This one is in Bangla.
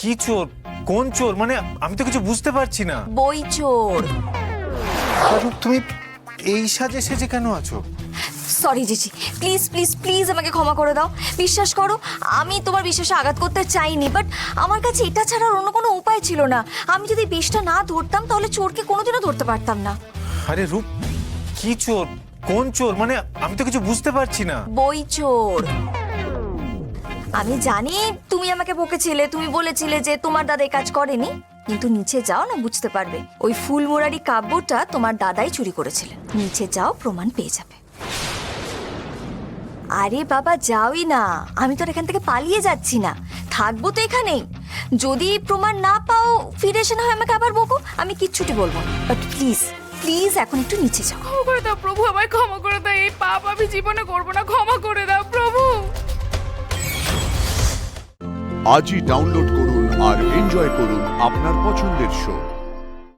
কি চোর? কোন চোর? মানে আমি তো কিছু বুঝতে পারছি না। বই চোর। রূপ, তুমি এই সাজে সেজে কেন আছো? সরি জিজি, প্লিজ প্লিজ প্লিজ আমাকে ক্ষমা করে দাও। বিশ্বাস করো, আমি তোমার বিশ্বাসে আঘাত করতে চাইনি, বাট আমার কাছে এটা ছাড়া আর অন্য কোনো উপায় ছিল না। আমি যদি বিষটা না ধরতাম তাহলে চোরকে কোনোদিনও ধরতে পারতাম না। আরে রূপ, কি চোর? কোন চোর? মানে আমি তো কিছু বুঝতে পারছি না। বই চোর। আমি জানি তুমি আমাকে বকেছিলে, তুমি বলেছিলে যে তোমার দাদা এই কাজ করেনি, কিন্তু নিচে যাও না বুঝতে পারবে। ওই ফুলমোড়ারি কাব্যটা তোমার দাদাই চুরি করেছিলেন। নিচে যাও, প্রমাণ পেয়ে যাবে। আরে বাবা যাওই না, আমি তো আর এখান থেকে পালিয়ে যাচ্ছি না, থাকবো তো এখানেই। যদি প্রমাণ না পাও ফিরে এসে না হয় আমাকে আবার বকো, আমি কিচ্ছুটি বলবো না। বাট প্লিজ প্লিজ এখন একটু নিচে যাও। ক্ষমা করে দাও প্রভু, আমায় ক্ষমা করে দাও। এই পাপ আমি জীবনে করবো না, ক্ষমা করে দাও প্রভু। আজই ডাউনলোড করুন আর এনজয় করুন আপনার পছন্দের শো।